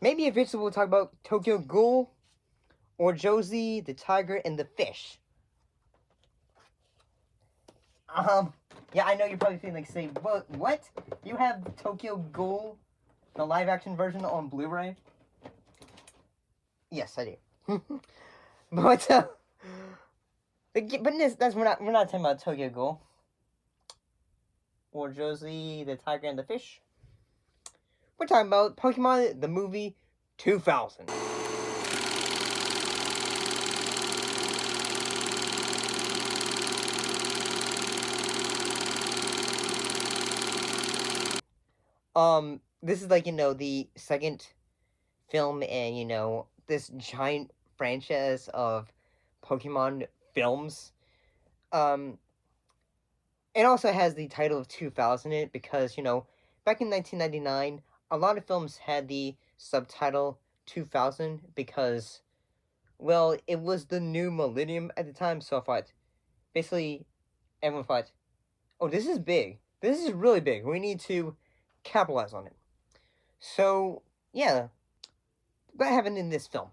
Maybe eventually we'll talk about Tokyo Ghoul or Josie, the Tiger, and the Fish. Yeah, I know you're probably feeling like, say, what? You have Tokyo Ghoul, the live-action version on Blu-ray? Yes, I do. but we're not talking about Tokyo Ghoul or Josie, the Tiger, and the Fish. We're talking about Pokemon the movie 2000. This is like, the second film in, this giant franchise of Pokemon films. It also has the title of 2000 in it because, back in 1999, a lot of films had the subtitle 2000 because, well, it was the new millennium at the time, so I thought, basically, everyone thought, oh, this is big. This is really big. We need to capitalize on it. So, yeah, what happened in this film?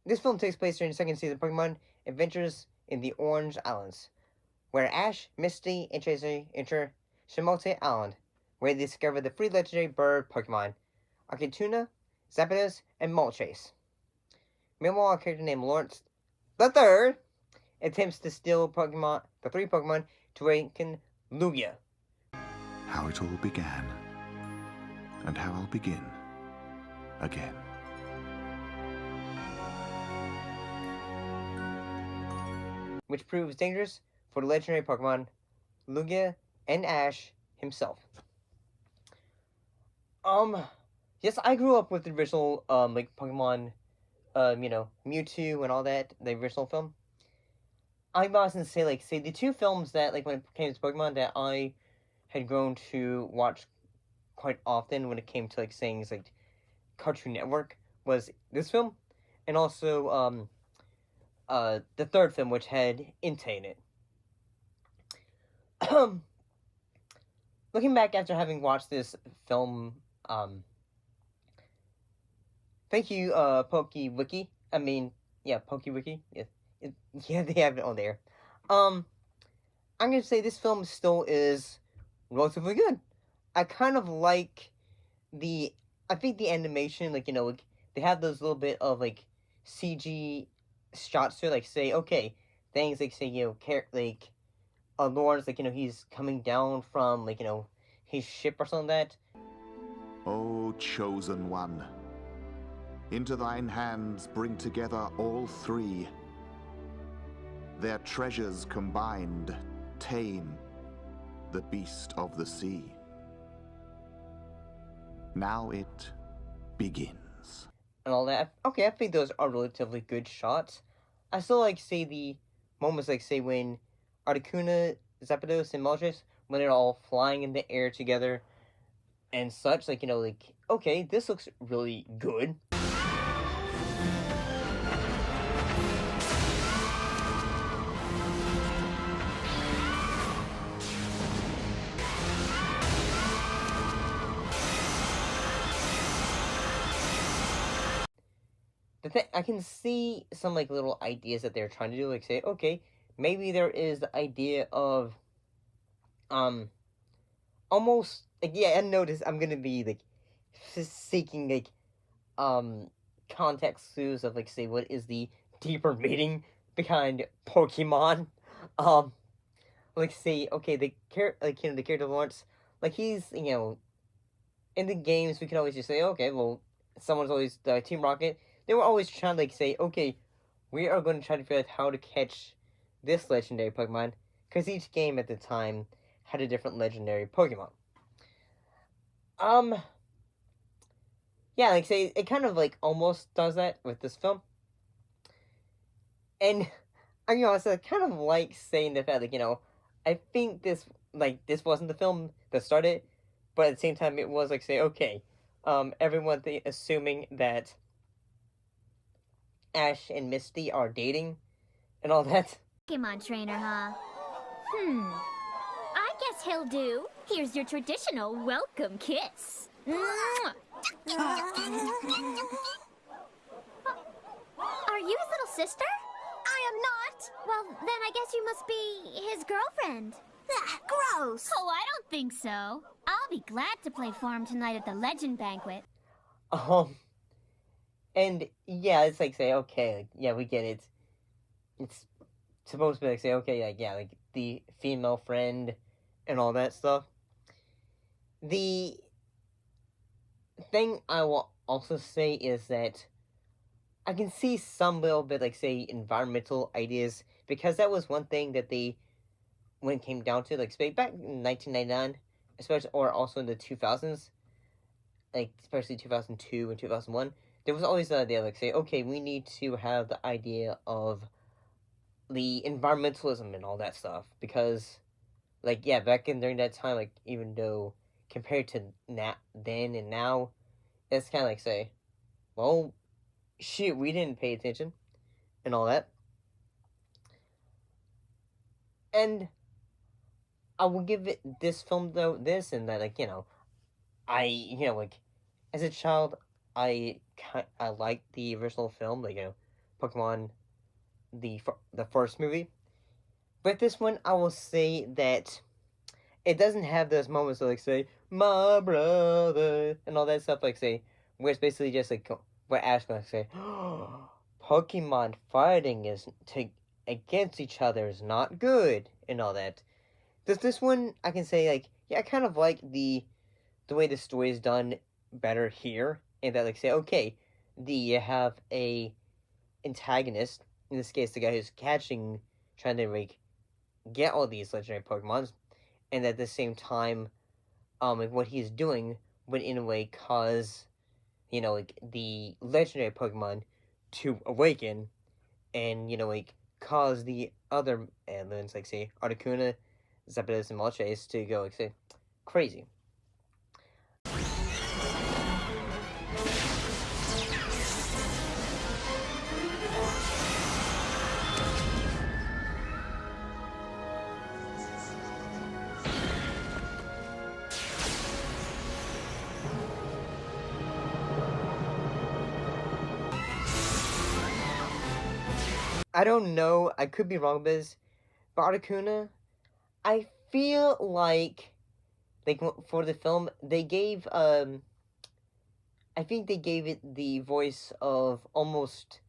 This film takes place during the second season of Pokemon Adventures in the Orange Islands, where Ash, Misty, and Tracer enter Shimote Island, where they discover the three legendary bird Pokemon, Arcanine, Zapdos, and Moltres. Meanwhile, a character named Lawrence III attempts to steal the three Pokemon to awaken Lugia. How it all began, and how I'll begin again. Which proves dangerous for the legendary Pokemon, Lugia, and Ash himself. Yes, I grew up with the original, Pokemon, Mewtwo and all that, the original film. I'm honestly say the two films that, when it came to Pokemon, that I had grown to watch quite often when it came to, things like Cartoon Network, was this film, and also, the third film, which had Entei in it. Looking back after having watched this film, thank you, PokeWiki. PokeWiki. Yeah, they have it on there. I'm gonna say this film still is relatively good. I kind of like I think the animation, they have those little bit of, CG shots to, say, okay, things, Lawrence, he's coming down from, his ship or something like that. O chosen one, into thine hands bring together all three. Their treasures combined tame the beast of the sea. Now it begins. And all that. Okay, I think those are relatively good shots. I still the moments when Articuno, Zapdos, and Moltres, when they're all flying in the air together and such, okay, this looks really good. I can see some, little ideas that they're trying to do, say, okay, maybe there is the idea of, almost, and notice I'm gonna be, seeking, context clues of, say, what is the deeper meaning behind Pokemon, say, okay, the character Lawrence, he's, in the games, we can always just say, okay, well, someone's always, Team Rocket, they were always trying to, say, okay, we are going to try to figure out how to catch this legendary Pokemon, because each game at the time had a different legendary Pokemon. Yeah, say, it kind of, almost does that with this film. And, I'm honest, I kind of saying the fact that, I think this wasn't the film that started, but at the same time, it was, say, okay, everyone assuming that Ash and Misty are dating and all that. Pokemon trainer, huh? I guess he'll do. Here's your traditional welcome kiss. Mwah. Are you his little sister? I am not. Well, then I guess you must be his girlfriend. Gross. Oh, I don't think so. I'll be glad to play for him tonight at the Legend Banquet. And yeah, it's like say, okay, like, yeah, we get it. It's supposed to be like say, okay, like yeah, like the female friend and all that stuff. The thing I will also say is that I can see some little bit like say environmental ideas, because that was one thing that they, when it came down to, like say back in 1999, especially, or also in the 2000s, like especially 2002 and 2001, there was always the idea like say, okay, we need to have the idea of the environmentalism and all that stuff, because like yeah, back in during that time, like even though compared to then and now, it's kind of like say, well, shoot, we didn't pay attention and all that. And I will give it this film though this and that, like like as a child, I liked the original film, like Pokemon, the first movie. But this one, I will say that it doesn't have those moments of like say my brother and all that stuff, like say where it's basically just like where Ash gonna say, Pokemon fighting is against each other is not good and all that. This one I can say like yeah, I kind of like the way the story is done better here, and that like say okay, you have a antagonist, in this case the guy who's trying to like get all these legendary Pokemons, and at the same time, like what he's doing would in a way cause, like the legendary Pokemon to awaken, and like cause the other elements, like say Articuno, Zapdos, and Moltres to go like say crazy. I don't know, I could be wrong, Biz, but Articuno, I feel like for the film they gave I think they gave it the voice of almost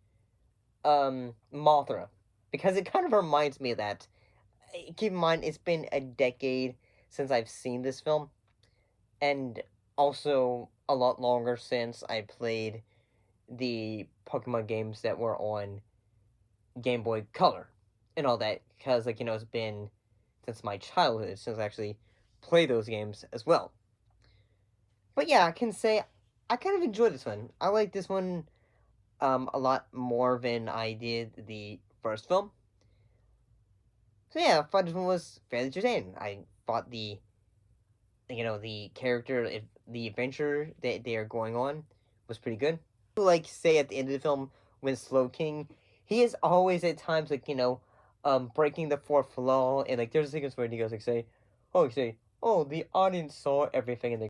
Mothra, because it kind of reminds me of that. Keep in mind, it's been a decade since I've seen this film, and also a lot longer since I played the Pokemon games that were on Game Boy Color and all that, because it's been since my childhood since I actually played those games as well. But yeah, I can say I kind of enjoyed this one. I like this one a lot more than I did the first film. So yeah, I thought this one was fairly entertaining. I thought the character, the adventure that they are going on was pretty good. Like say at the end of the film when Slowking, he is always at times breaking the fourth law, and like there's a sequence where he goes like say, oh, the audience saw everything, and they.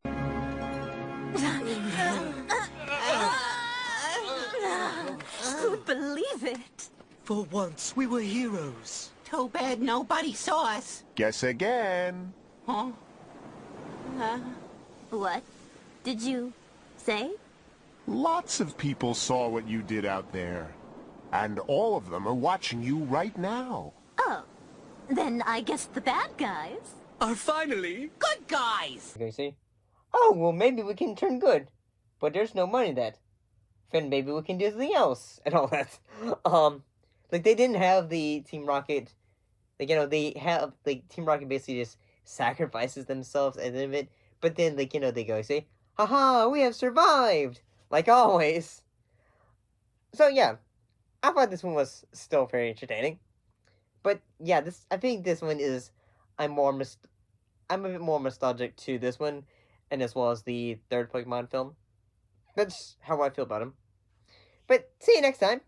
Who'd believe it? For once, we were heroes. Too bad nobody saw us. Guess again. Huh? What did you say? Lots of people saw what you did out there. And all of them are watching you right now. Oh, then I guess the bad guys Are finally Good guys! Okay, see? Oh, well, maybe we can turn good. But there's no money in that. Then maybe we can do something else and all that. Like, they didn't have the Team Rocket. Like, they have, like, Team Rocket basically just sacrifices themselves at the end of it. But then, like, they go say, haha, we have survived! Like always. So, yeah. I thought this one was still very entertaining. But, yeah, I think this one is, I'm a bit more nostalgic to this one, and as well as the third Pokemon film. That's how I feel about him. But see you next time.